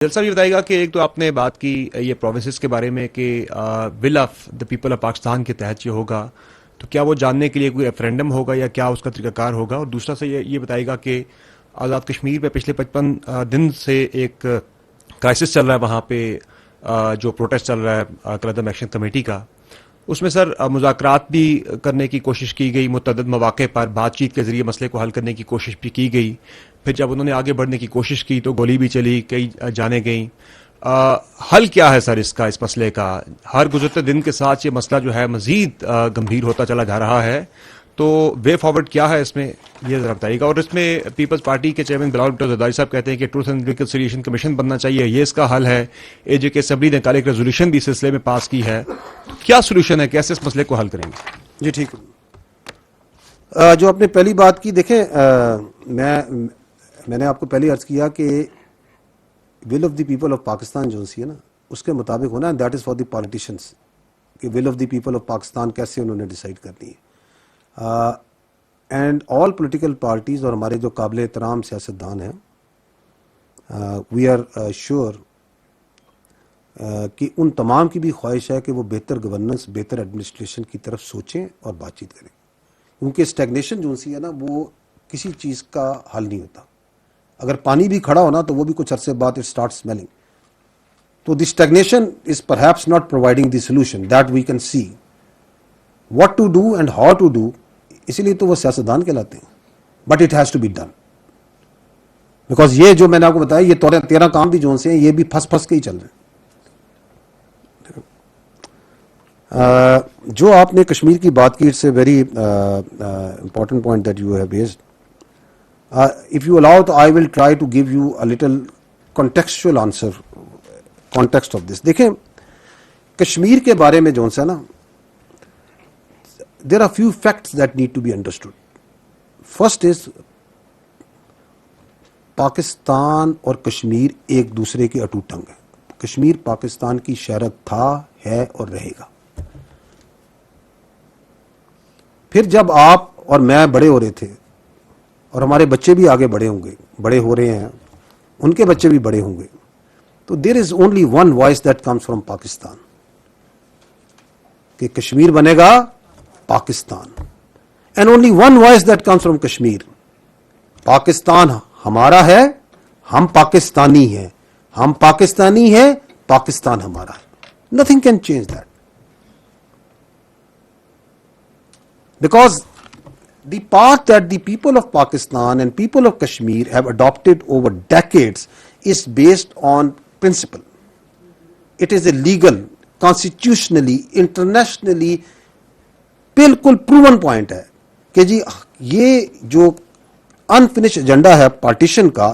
جلسہ یہ بتائے گا کہ ایک تو آپ نے بات کی یہ پروونسز کے بارے میں کہ will of the people of Pakistan کے تحت یہ ہوگا، تو کیا وہ جاننے کے لیے کوئی ریفرینڈم ہوگا یا کیا اس کا طریقہ کار ہوگا؟ اور دوسرا سے یہ بتائے گا کہ آزاد کشمیر پہ پچھلے 55 دن سے ایک کرائسس چل رہا ہے وہاں پہ، جو پروٹیسٹ چل رہا ہے قلعہ ایکشن کمیٹی کا، اس میں سر مذاکرات بھی کرنے کی کوشش کی گئی، متعدد مواقع پر بات چیت کے ذریعے مسئلے کو حل کرنے کی کوشش بھی کی گئی، پھر جب انہوں نے آگے بڑھنے کی کوشش کی تو گولی بھی چلی، کئی جانیں گئیں۔ حل کیا ہے سر اس مسئلے کا؟ ہر گزرتے دن کے ساتھ یہ مسئلہ جو ہے مزید گمبھیر ہوتا چلا جا رہا ہے، تو وے فارورڈ کیا ہے اس میں، یہ ذرا بتائیے گا۔ اور اس میں پیپلز پارٹی کے چیئرمین بلاول بھٹو زرداری صاحب کہتے ہیں کہ ٹروتھ اینڈ ریکنسیلیشن کمیشن بننا چاہیے، یہ اس کا حل ہے۔ اے جے کے اسمبلی نے کل ایک ریزولوشن بھی اس سلسلے میں پاس کی ہے، کیا سولوشن ہے، کیسے اس مسئلے کو حل کریں گے؟ جی ٹھیک ہے۔ جو آپ نے پہلی بات کی، دیکھیں میں نے آپ کو پہلے عرض کیا کہ will of the people of Pakistan جو سی ہے نا، اس کے مطابق ہونا، that is for the politicians, کہ will of the people of Pakistan کیسے انہوں نے ڈیسائیڈ کرنی ہے۔ اینڈ آل پولیٹیکل پارٹیز اور ہمارے جو قابل احترام سیاستدان ہیں، وی آر شیور کہ ان تمام کی بھی خواہش ہے کہ وہ بہتر گورننس، بہتر ایڈمنسٹریشن کی طرف سوچیں اور بات چیت کریں، کیونکہ اسٹیگنیشن جو سی ہے نا، وہ کسی چیز کا حل نہیں ہوتا۔ اگر پانی بھی کھڑا ہونا تو وہ بھی کچھ عرصے بعد اٹ اسٹارٹ اسمیلنگ، تو the stagnation is perhaps not providing the solution that we can see what to do and how to do, اسی لیے تو وہ سیاستدان کہلاتے ہیں، but it has to be done, because یہ جو میں نے آپ کو بتایا، یہ 13 کام بھی جو سے ہیں، یہ بھی پھنس کے ہی چل رہے ہیں۔ جو آپ نے کشمیر کی بات کی، it's a very important point that you have raised. If you allow, I will try to give you a little contextual answer, context of this. دیکھیں کشمیر کے بارے میں جو سا نا، there are few facts that need to be understood. First is Pakistan اور کشمیر ایک دوسرے کے اٹوٹ انگ ہیں۔ کشمیر پاکستان کی شہرت تھا، ہے اور رہے گا۔ پھر جب آپ اور میں بڑے ہو رہے تھے، اور ہمارے بچے بھی آگے بڑے ہوں گے، بڑے ہو رہے ہیں، ان کے بچے بھی بڑے ہوں گے، تو there is only one voice that comes from Pakistan, کہ کشمیر بنے گا Pakistan, and only one voice that comes from Kashmir, Pakistan ہمارا ہے، ہم پاکستانی ہیں، ہم پاکستانی ہیں، پاکستان ہمارا ہے۔ Nothing can change that, because the path that the people of Pakistan and people of Kashmir have adopted over decades is based on principle. It is a legal, constitutionally, internationally بالکل proven point ہے کہ جی یہ جو unfinished agenda ہے partition کا،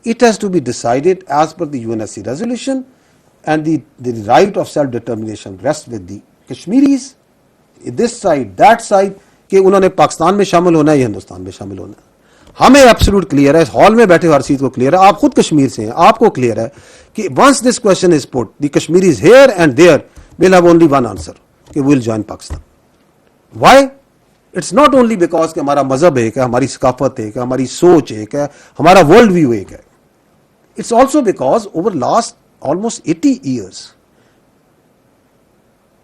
it has to be decided as per the UNSC resolution, and the right of self-determination rests with the Kashmiris, this side, that side، کہ انہوں نے پاکستان میں شامل ہونا ہے یا ہندوستان میں شامل ہونا ہے۔ ہمیں ایبسولوٹ کلیئر ہے، اس ہال میں بیٹھے ہر چیز کو کلیئر ہے، آپ خود کشمیر سے ہیں، آپ کو کلیئر ہے کہ once this question is put, the Kashmir is here and there will have only one answer, کہ we will join Pakistan. Why? It's not only because کہ ہمارا مذہب ایک ہے، ہماری ثقافت ایک ہے، ہماری سوچ ایک ہے، ہمارا ورلڈ ویو ایک ہے، it's also because over last almost 80 years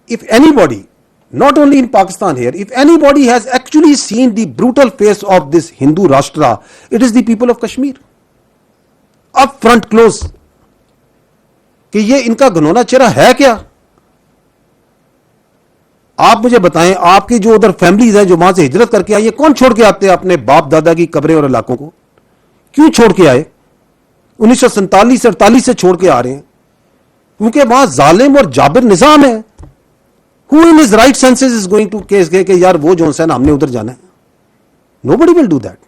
if anybody, not only in Pakistan here, if anybody has actually seen the brutal face of this Hindu Rashtra, it is the people of Kashmir. Up front close. کہ یہ ان کا گھنونا چہرہ ہے کیا؟ آپ مجھے بتائیں، آپ کی جو ادھر فیملیز ہیں جو وہاں سے ہجرت کر کے آئی ہیں، کون چھوڑ کے آتے ہیں اپنے باپ دادا کی قبریں اور علاقوں کو؟ کیوں چھوڑ کے آئے؟ 1947 48 سے چھوڑ کے آ رہے ہیں، کیونکہ وہاں ظالم اور جابر نظام ہے۔ Who in his right senses is going to case کہ یار وہ جو ہے نا ہم نے ادھر جانا ہے؟ Nobody will do that.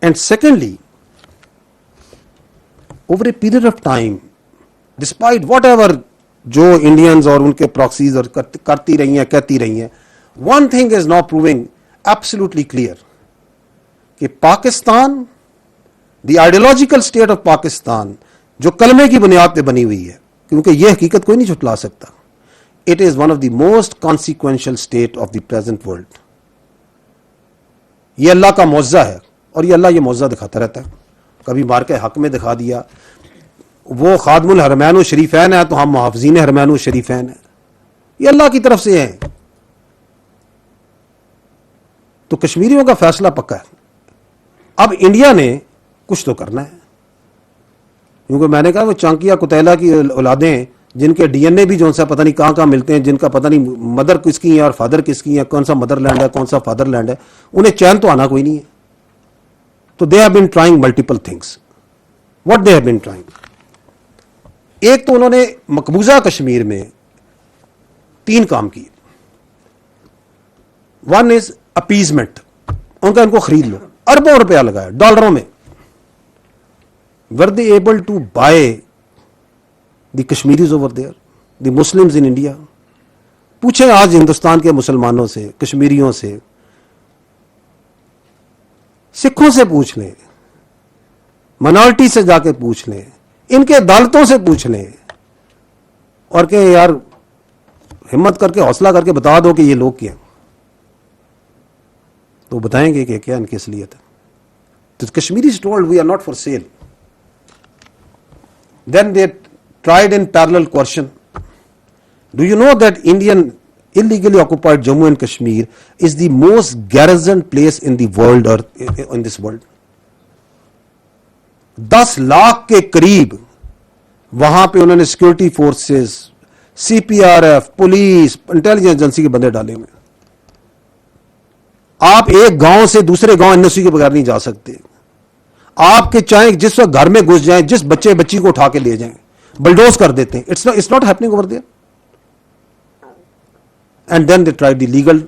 And secondly, over a period of time, despite whatever جو انڈینز اور ان کے پراکسیز اور کرتی رہی ہیں، کہتی رہی ہیں، one thing is now proving absolutely clear کہ Pakistan, the ideological state of Pakistan, جو کلمے کی بنیاد پہ بنی ہوئی ہے، کیونکہ یہ حقیقت کوئی نہیں جھٹلا سکتا، it is one of the most consequential state of the present world. یہ اللہ کا معجزہ ہے، اور یہ اللہ یہ معجزہ دکھاتا رہتا ہے، کبھی مار کے حق میں دکھا دیا، وہ خادم الحرمین و شریفین ہے تو ہم محافظین حرمین و شریفین ہیں. یہ اللہ کی طرف سے ہیں. تو کشمیریوں کا فیصلہ پکا ہے. اب انڈیا نے کچھ تو کرنا ہے, کیونکہ میں نے کہا وہ چانکیا کتیلا کی اولادیں جن کے ڈی این اے بھی جو سا پتہ نہیں کہاں کہاں ملتے ہیں, جن کا پتہ نہیں مدر کس کی ہے اور فادر کس کی ہے, کون سا مدر لینڈ ہے کون سا فادر لینڈ ہے, انہیں چین تو آنا کوئی نہیں ہے. تو they have been trying multiple things. What they have been trying, ایک تو انہوں نے مقبوضہ کشمیر میں 3 کام کیے. ون از اپیزمنٹ, ان کا ان کو خرید لو, اربوں روپیہ لگایا ڈالروں میں. were they able to buy the Kashmiris over there, the Muslims in India? پوچھیں آج ہندوستان کے مسلمانوں سے, کشمیریوں سے, سکھوں سے پوچھ لیں, منارٹی سے جا کے پوچھ لیں, ان کے عدالتوں سے پوچھ لیں, اور کہ یار ہمت کر کے حوصلہ کر کے بتا دو کہ یہ لوگ کیا, تو بتائیں گے کہ کیا ان کی اصلیت ہے. تو Kashmiris told we are not for sale. Then they tried in parallel coercion. Do you know that Indian illegally occupied Jammu and Kashmir is the most garrisoned place in the world, or in this world? 10 lakh کے قریب وہاں پہ انہوں نے security forces, C P R F, police, intelligence agency کے بندے ڈالے ہوئے. آپ ایک گاؤں سے دوسرے گاؤں این او سی کے بغیر نہیں جا سکتے. آپ کے چاہیں جس وقت گھر میں گھس جائیں, جس بچے بچی کو اٹھا کے لے جائیں, بلڈوز کر دیتے ہیں. It's not happening over there. And then they try the legal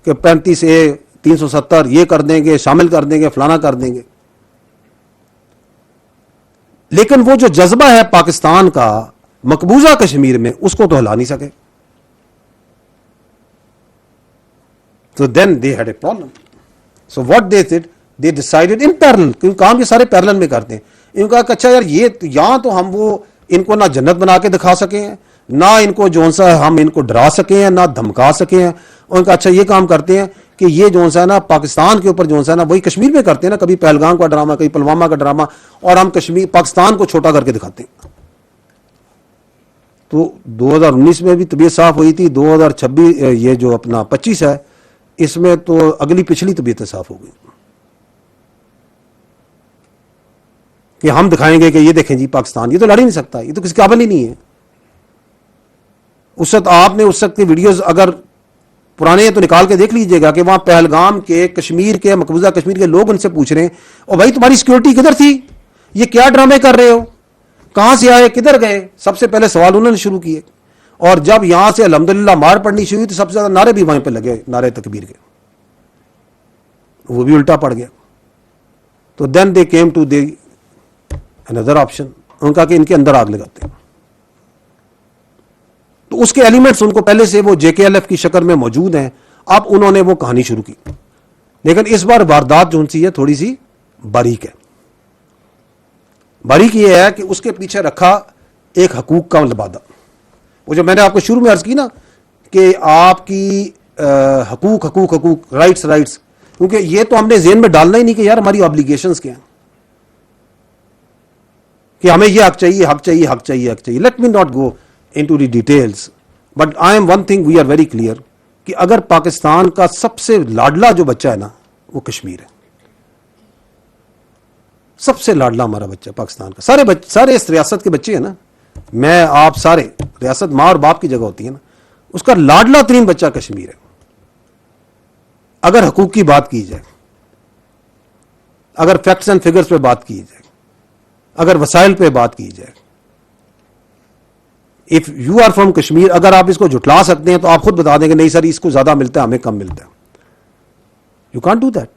کہ 35A 370 یہ کر دیں گے, شامل کر دیں گے, فلانا کر دیں گے. لیکن وہ جو جذبہ ہے پاکستان کا مقبوضہ کشمیر میں, اس کو تو ہلا نہیں سکے. So then they had a problem. So what they did, they decided in parallel, کیونکہ کام یہ سارے پیرلل میں کرتے ہیں. انہوں نے کہا کہ اچھا یار یہ یہاں تو ہم وہ ان کو نہ جنت بنا کے دکھا سکے ہیں, نہ ان کو جو سا ہم ان کو ڈرا سکے ہیں, نہ دھمکا سکے ہیں. اور ان کا اچھا یہ کام کرتے ہیں کہ یہ جو سا ہے نا پاکستان کے اوپر جو سا ہے نا وہی کشمیر میں کرتے ہیں نا, کبھی پہلگام کا ڈرامہ, کبھی پلوامہ کا ڈرامہ, اور ہم کشمیر پاکستان کو چھوٹا کر کے دکھاتے ہیں. تو 2019 میں بھی طبیعت صاف ہوئی تھی, 2026 یہ جو اپنا 25 ہے اس میں تو اگلی پچھلی طبیعت صاف ہو گئی کہ ہم دکھائیں گے کہ یہ دیکھیں جی پاکستان یہ تو لڑ ہی نہیں سکتا, یہ تو کسی قابل ہی نہیں ہے. اس وقت آپ نے اس وقت کی ویڈیوز اگر پرانے ہیں تو نکال کے دیکھ لیجئے گا کہ وہاں پہلگام کے کشمیر کے مقبوضہ کشمیر کے لوگ ان سے پوچھ رہے ہیں, اور بھائی تمہاری سیکورٹی کدھر تھی, یہ کیا ڈرامے کر رہے ہو, کہاں سے آئے, کدھر گئے. سب سے پہلے سوال انہوں نے شروع کیے. اور جب یہاں سے الحمدللہ مار پڑنی شروع ہوئی تو سب سے زیادہ نعرے بھی وہیں پہ لگے, نعرے تکبیر کے, وہ بھی الٹا پڑ گیا. تو then they came to the اندر آپشن, ان کا کہ ان کے اندر آگ لگاتے ہیں. تو اس کے ایلیمنٹس ان کو پہلے سے وہ جے کے ایل ایف کی شکل میں موجود ہیں. اب انہوں نے وہ کہانی شروع کی, لیکن اس بار واردات جو سی ہے تھوڑی سی باریک ہے. باریک یہ ہے کہ اس کے پیچھے رکھا ایک حقوق کا لبادہ. وہ جو میں نے آپ کو شروع میں عرض کی نا کہ آپ کی حقوق رائٹس, کیونکہ یہ تو ہم نے ذہن میں ڈالنا ہی نہیں کہ یار ہماری آبلیگیشنز کیا ہیں, کہ ہمیں یہ حق چاہیے, حق چاہیے, حق چاہیے, حق چاہیے. Let me not go into the details, but I am one thing we are very clear کہ اگر پاکستان کا سب سے لاڈلا جو بچہ ہے نا وہ کشمیر ہے. سب سے لاڈلا ہمارا بچہ پاکستان کا, سارے اس ریاست کے بچے ہیں نا, میں آپ سارے, ریاست ماں اور باپ کی جگہ ہوتی ہے نا, اس کا لاڈلا ترین بچہ کشمیر ہے. اگر حقوق کی بات کی جائے, اگر فیکٹس اینڈ فگرز پہ بات کی جائے, اگر وسائل پہ بات کی جائے, if you are from Kashmir, اگر آپ اس کو جھٹلا سکتے ہیں تو آپ خود بتا دیں کہ نہیں سر اس کو زیادہ ملتا ہے, ہمیں کم ملتا ہے. You can't do that.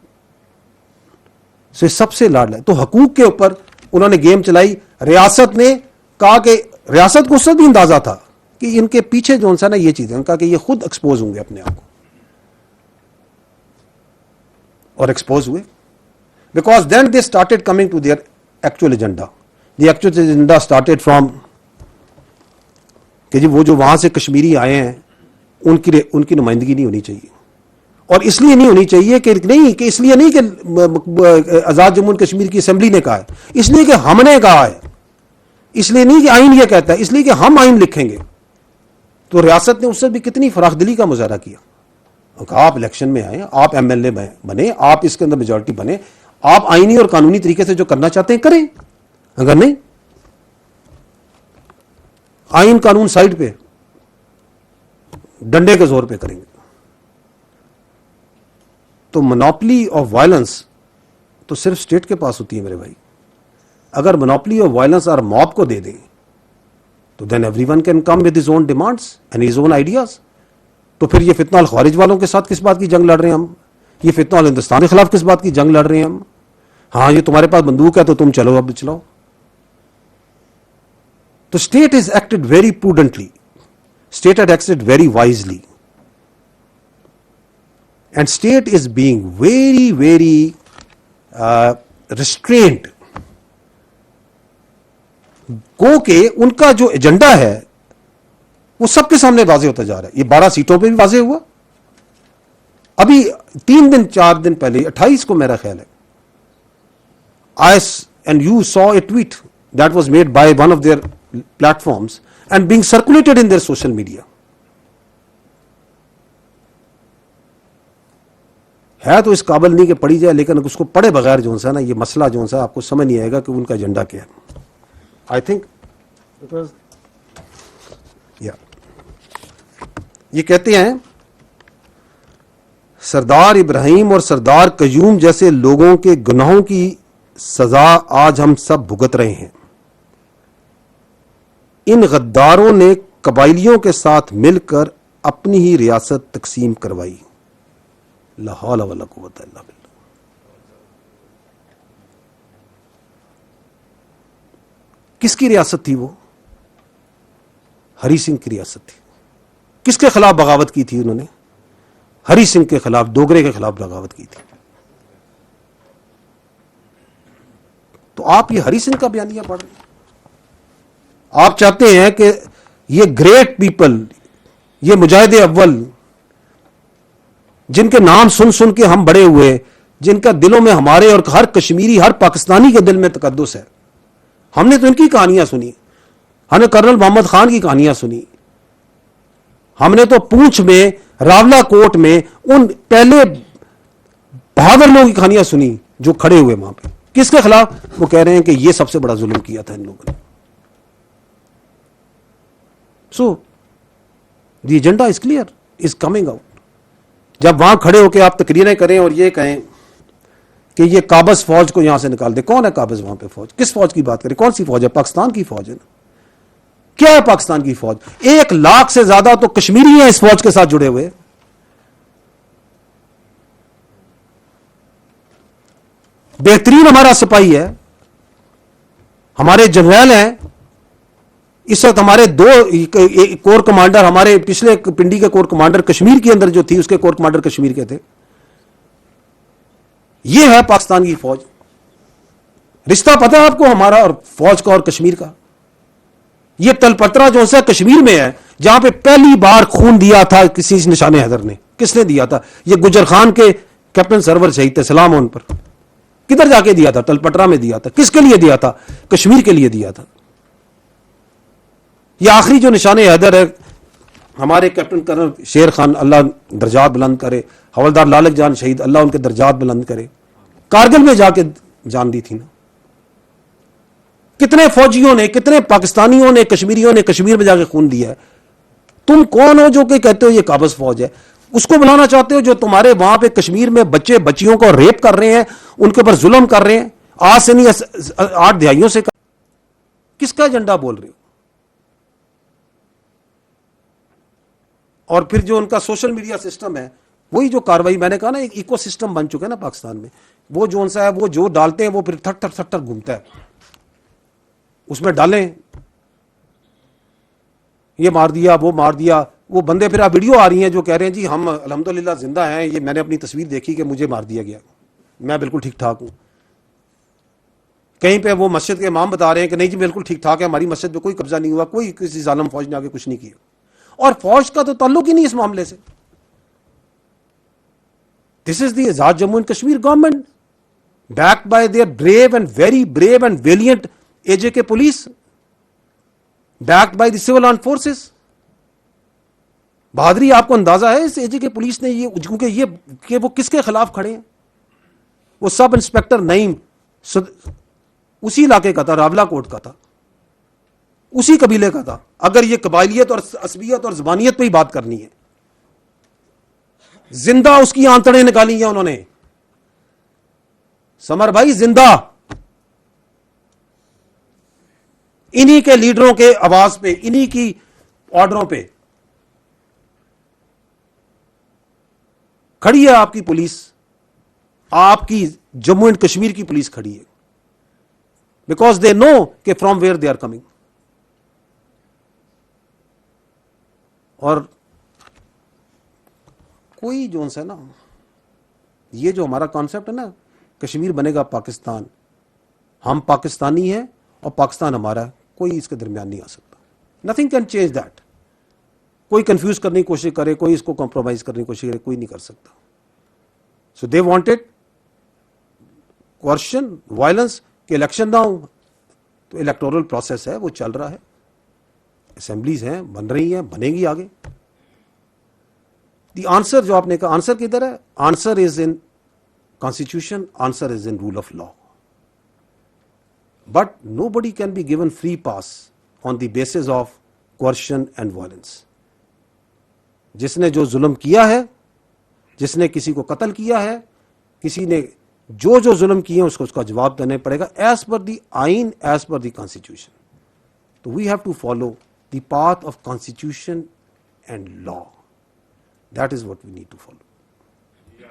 So سب سے لاڈلا ہے. تو حقوق کے اوپر انہوں نے گیم چلائی. ریاست نے کہا کہ ریاست کو اس سے بھی اندازہ تھا کہ ان کے پیچھے جو ہے نا یہ چیزیں, ان کا کہ یہ خود ایکسپوز ہوں گے اپنے آپ کو, اور ایکسپوز ہوئے. Because then they started coming to their actual agenda. The actual agenda started from کہ جی وہ جو وہاں سے کشمیری آئے ہیں ان کی نمائندگی نہیں ہونی چاہیے. اور اس لیے نہیں ہونی چاہیے کہ نہیں, کہ اس لیے نہیں کہ آزاد جموں کشمیر کی اسمبلی نے کہا ہے, اس لیے کہ ہم نے کہا ہے, اس لیے نہیں کہ آئین یہ کہتا ہے, اس لیے کہ ہم آئین لکھیں گے. تو ریاست نے اس سے بھی کتنی فراخ دلی کا مظاہرہ کیا. آپ الیکشن میں آئیں, آپ ایم ایل اے بنے, آپ اس کے اندر میجورٹی بنے, آپ آئینی اور قانونی طریقے سے جو کرنا چاہتے ہیں کریں, اگر نہیں آئین قانون سائڈ پہ ڈنڈے کے زور پہ کریں گے. تو منوپلی آف وائلنس تو صرف اسٹیٹ کے پاس ہوتی ہے میرے بھائی. اگر منوپلی آف وائلنس اور موب کو دے دیں تو then everyone can come with his own demands and his own ideas. تو پھر یہ فتنہ الخوارج والوں کے ساتھ کس بات کی جنگ لڑ رہے ہیں ہم؟ یہ فتنہ الہندوستان کے خلاف کس بات کی جنگ لڑ رہے ہیں ہم؟ ہاں یہ تمہارے پاس بندوق ہے تو تم چلو اب چلاؤ. تو state is acted very prudently, state had acted very wisely, and state is being very, very restrained. گو کہ ان کا جو ایجنڈا ہے وہ سب کے سامنے واضح ہوتا جا رہا ہے. یہ 12 سیٹوں پہ بھی واضح ہوا. ابھی 4 دن پہلے 28 کو میرا خیال ہے, and you saw a tweet that was made by one of their platforms and being circulated in their social media. ہے تو اس قابل نہیں کہ پڑھی جائے, لیکن اس کو پڑھے بغیر جو ہے نا یہ مسئلہ جو ہے آپ کو سمجھ نہیں آئے گا کہ ان کا ایجنڈا کیا ہے. آئی تھنک یہ کہتے ہیں سردار ابراہیم اور سردار قیوم جیسے لوگوں کے گناہوں کی سزا آج ہم سب بھگت رہے ہیں. ان غداروں نے قبائلیوں کے ساتھ مل کر اپنی ہی ریاست تقسیم کروائی. لا حول ولا قوت الا باللہ. کس کی ریاست تھی وہ؟ ہری سنگھ کی ریاست تھی. کس کے خلاف بغاوت کی تھی انہوں نے؟ ہری سنگھ کے خلاف, ڈوگرے کے خلاف بغاوت کی تھی. تو آپ یہ ہری سنگھ کا بیانیہ پڑھ رہے ہیں. آپ چاہتے ہیں کہ یہ گریٹ پیپل, یہ مجاہد اول جن کے نام سن سن کے ہم بڑے ہوئے, جن کا دلوں میں ہمارے اور ہر کشمیری ہر پاکستانی کے دل میں تقدس ہے, ہم نے تو ان کی کہانیاں سنی, ہم نے کرنل محمد خان کی کہانیاں سنی, ہم نے تو پونچھ میں راولا کوٹ میں ان پہلے بہادر لوگوں کی کہانیاں سنی جو کھڑے ہوئے وہاں پہ. کس کے خلاف؟ وہ کہہ رہے ہیں کہ یہ سب سے بڑا ظلم کیا تھا ان لوگوں نے. So the agenda is clear, is coming out. جب وہاں کھڑے ہو کے آپ تقریریں کریں اور یہ کہیں کہ یہ قابض فوج کو یہاں سے نکال دے, کون ہے قابض وہاں پہ فوج؟ کس فوج کی بات کریں؟ کون سی فوج ہے؟ پاکستان کی فوج ہے نا. کیا ہے پاکستان کی فوج؟ 1 لاکھ سے زیادہ تو کشمیری ہیں اس فوج کے ساتھ جڑے ہوئے. بہترین ہمارا سپاہی ہے, ہمارے جنرل ہیں. اس وقت ہمارے 2 کور کمانڈر, ہمارے پچھلے پنڈی کے کور کمانڈر کشمیر کے اندر جو تھی اس کے کور کمانڈر کشمیر کے تھے. یہ ہے پاکستان کی فوج. رشتہ پتہ ہے آپ کو ہمارا اور فوج کا اور کشمیر کا؟ یہ تل پترا جو ہے کشمیر میں ہے جہاں پہ پہلی بار خون دیا تھا کسی نشان حیدر نے. کس نے دیا تھا؟ یہ گجر خان کے کیپٹن سرور شہید تھے, سلام ان پر. کدھر جا کے دیا تھا؟ تل پٹرا میں دیا تھا. کس کے لیے دیا تھا؟ کشمیر کے لیے دیا تھا. یہ آخری جو نشان حیدر ہے ہمارے کیپٹن کرنل شیر خان, اللہ درجات بلند کرے, حوالدار لالک جان شہید, اللہ ان کے درجات بلند کرے, کارگل میں جا کے جان دی تھی نا. کتنے فوجیوں نے, کتنے پاکستانیوں نے, کشمیریوں نے کشمیر میں جا کے خون دیا ہے. تم کون ہو جو کہ کہتے ہو یہ قابض فوج ہے؟ اس کو بلانا چاہتے ہو جو تمہارے وہاں پہ کشمیر میں بچے بچیوں کو ریپ کر رہے ہیں, ان کے اوپر ظلم کر رہے ہیں, آج سے نہیں 8 دہائیوں سے. کس کا ایجنڈا بول رہے ہو؟ اور پھر جو ان کا سوشل میڈیا سسٹم ہے, وہی جو کاروائی میں نے کہا نا, ایک ایکو سسٹم بن چکا ہے نا پاکستان میں. وہ جو ان سا ہے وہ جو ڈالتے ہیں وہ پھر تھٹ تھٹ تھٹ گھومتا ہے, اس میں ڈالیں یہ مار دیا وہ مار دیا. وہ بندے پھر آپ ویڈیو آ رہی ہیں جو کہہ رہے ہیں جی ہم الحمدللہ زندہ ہیں, یہ میں نے اپنی تصویر دیکھی کہ مجھے مار دیا گیا, میں بالکل ٹھیک ٹھاک ہوں. کہیں پہ وہ مسجد کے امام بتا رہے ہیں کہ نہیں جی بالکل ٹھیک ٹھاک ہے, ہماری مسجد پہ کوئی قبضہ نہیں ہوا, کوئی کسی ظالم فوج نے آگے کچھ نہیں کیا. اور فوج کا تو تعلق ہی نہیں اس معاملے سے. This is the Azad Jammu and Kashmir government backed by their brave and very brave and valiant AJK police. backed by the civil armed forces. بہادری آپ کو اندازہ ہے اس ایجے کے پولیس نے یہ کیونکہ یہ کہ وہ کس کے خلاف کھڑے ہیں. وہ سب انسپیکٹر نعیم اسی علاقے کا تھا, راولا کوٹ کا تھا, اسی قبیلے کا تھا. اگر یہ قبائلیت اور عصبیت اور زبانیت پہ ہی بات کرنی ہے, زندہ اس کی آنتڑیں نکالی ہیں انہوں نے. سمر بھائی زندہ انہی کے لیڈروں کے آواز پہ, انہی کی آرڈروں پہ کھڑی ہے آپ کی پولیس, آپ کی جموں اینڈ کشمیر کی پولیس کھڑی ہے. بیکاز دے نو کہ from where they are coming. اور کوئی جو ہے نا, یہ جو ہمارا کانسیپٹ ہے نا, کشمیر بنے گا پاکستان, ہم پاکستانی ہیں اور پاکستان ہمارا ہے, کوئی اس کے درمیان نہیں آ سکتا. Nothing can change that. کوئی کنفیوز کرنے کی کوشش کرے, کوئی اس کو کمپرومائز کرنے کی کوشش کرے, کوئی نہیں کر سکتا. سو دے وانٹیڈ کوشن وائلنس کہ الیکشن نہ ہو. تو الیکٹورل پروسیس ہے, وہ چل رہا ہے, اسمبلیز ہیں, بن رہی ہیں, بنے گی آگے. دی آنسر جو آپ نے کہا, آنسر کدھر ہے؟ Answer is in constitution, answer is in rule of law. But nobody can be given free pass on the basis of coercion and violence. جس نے جو ظلم کیا ہے, جس نے کسی کو قتل کیا ہے, کسی نے جو ظلم کیے ہیں اس کو اس کا جواب دینا پڑے گا ایز پر دی آئین, ایز پر دی کانسٹیٹیوشن. تو we have to follow the path of constitution and law. That is what we need to follow.